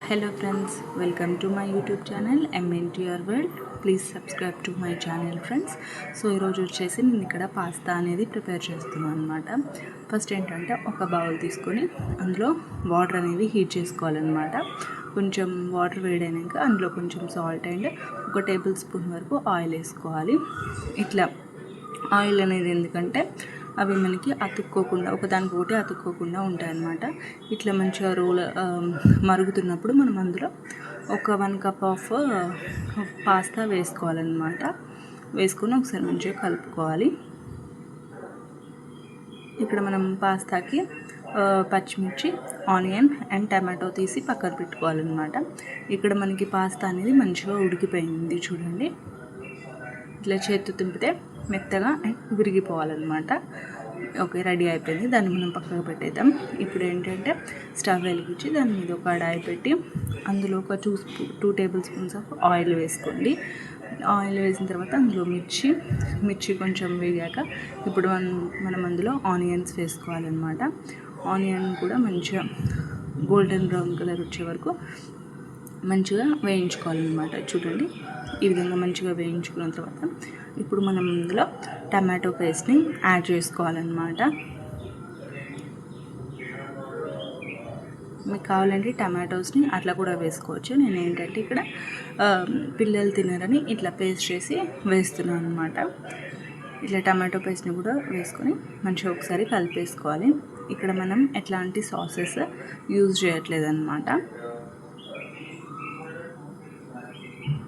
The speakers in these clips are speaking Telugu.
Hello friends, welcome to my YouTube channel MNTR World. Please subscribe to my channel friends. So ఈరోజు వచ్చేసి నేను ఇక్కడ పాస్తా అనేది ప్రిపేర్ చేస్తున్నాను అనమాట. ఫస్ట్ ఏంటంటే ఒక బౌల్ తీసుకొని అందులో వాటర్ అనేది హీట్ చేసుకోవాలన్నమాట. కొంచెం వాటర్ వేడైనాక అందులో కొంచెం సాల్ట్ అండ్ 1 టేబుల్ స్పూన్ వరకు ఆయిల్ వేసుకోవాలి. ఇట్లా ఆయిల్ అనేది ఎందుకంటే అవి మనకి అతుక్కోకుండా ఒకదానికొకటి అతుక్కోకుండా ఉంటాయన్నమాట. ఇట్లా మంచిగా మరుగుతున్నప్పుడు మనం అందులో ఒక 1 కప్ ఆఫ్ పాస్తా వేసుకోవాలన్నమాట. వేసుకొని ఒకసారి మంచిగా కలుపుకోవాలి. ఇక్కడ మనం పాస్తాకి పచ్చిమిర్చి, ఆనియన్ అండ్ టమాటో తీసి పక్కన పెట్టుకోవాలన్నమాట. ఇక్కడ మనకి పాస్తా అనేది మంచిగా ఉడికిపోయింది చూడండి. ఇట్లా చేతి తింపితే మెత్తగా విరిగిపోవాలన్నమాట. ఓకే, రెడీ అయిపోయింది. దాన్ని మనం పక్కకు పెట్టేద్దాం. ఇప్పుడు ఏంటంటే స్టవ్ వెలిగించి దాని మీద ఒక కడాయి పెట్టి అందులో ఒక 2 టేబుల్ స్పూన్స్ ఆఫ్ ఆయిల్ వేసుకోండి. ఆయిల్ వేసిన తర్వాత అందులో మిర్చి కొంచెం వేగాక ఇప్పుడు మనం అందులో ఆనియన్స్ వేసుకోవాలన్నమాట. ఆనియన్ కూడా మంచిగా గోల్డెన్ బ్రౌన్ కలర్ వచ్చే వరకు మంచిగా వేయించుకోవాలన్నమాట. చూడండి, ఈ విధంగా మంచిగా వేయించుకున్న తర్వాత ఇప్పుడు మనం ఇందులో టమాటో పేస్ట్ని యాడ్ చేసుకోవాలన్నమాట. మీకు కావాలంటే టమాటోస్ని అట్లా కూడా వేసుకోవచ్చు. నేను ఏంటంటే ఇక్కడ పిల్లలు తినరని ఇట్లా పేస్ట్ చేసి వేస్తున్నాను అనమాట. ఇట్లా టమాటో పేస్ట్ని కూడా వేసుకొని మంచిగా ఒకసారి కలిపేసుకోవాలి. ఇక్కడ మనం ఎట్లాంటి సాసెస్ యూజ్ చేయట్లేదు అనమాట.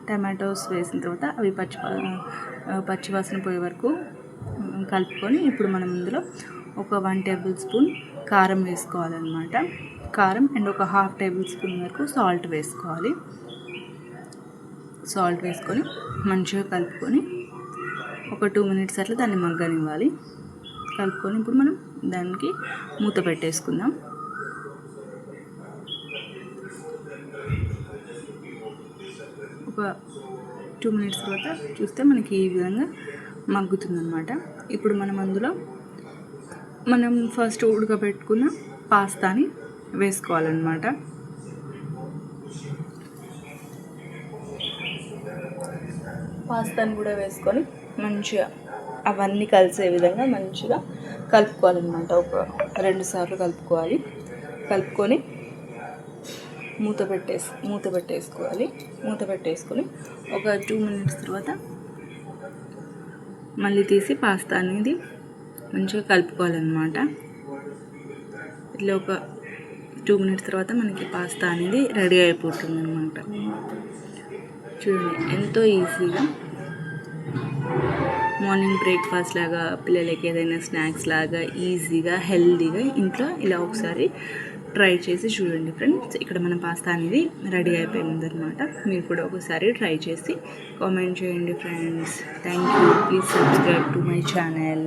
టమాటోస్ వేసిన తర్వాత అవి పచ్చివాసన పోయే వరకు కలుపుకొని ఇప్పుడు మనం ఇందులో ఒక 1 టేబుల్ స్పూన్ కారం వేసుకోవాలన్నమాట. కారం అండ్ ఒక 1/2 టేబుల్ స్పూన్ వరకు సాల్ట్ వేసుకోవాలి. సాల్ట్ వేసుకొని మంచిగా కలుపుకొని ఒక 2 మినిట్స్ అట్లా దాన్ని మగ్గనివ్వాలి. కలుపుకొని ఇప్పుడు మనం దానికి మూత పెట్టేసుకుందాం. ఒక 2 మినిట్స్ తర్వాత చూస్తే మనకి ఈ విధంగా మగ్గుతుందన్నమాట. ఇప్పుడు మనం అందులో ఫస్ట్ ఉడకబెట్టుకున్న పాస్తాని వేసుకోవాలన్నమాట. పాస్తాని కూడా వేసుకొని మంచిగా అవన్నీ కలిసే విధంగా మంచిగా కలుపుకోవాలన్నమాట. ఒక 2 సార్లు కలుపుకొని మూత పెట్టేసుకోవాలి. మూత పెట్టేసుకొని ఒక 2 మినిట్స్ తర్వాత మళ్ళీ తీసి పాస్తా అనేది మంచిగా కలుపుకోవాలన్నమాట. ఇట్లా ఒక 2 మినిట్స్ తర్వాత మనకి పాస్తా అనేది రెడీ అయిపోతుంది అనమాట. చూడండి, ఎంతో ఈజీగా మార్నింగ్ బ్రేక్ఫాస్ట్ లాగా, పిల్లలకి ఏదైనా స్నాక్స్ లాగా ఈజీగా హెల్తీగా ఇంట్లో ఇలా ఒకసారి ట్రై చేసి చూడండి ఫ్రెండ్స్. ఇక్కడ మన పాస్తా అనేది రెడీ అయిపోయిందనమాట. మీరు కూడా ఒకసారి ట్రై చేసి కామెంట్ చేయండి friends. Thank you. Please subscribe to my channel.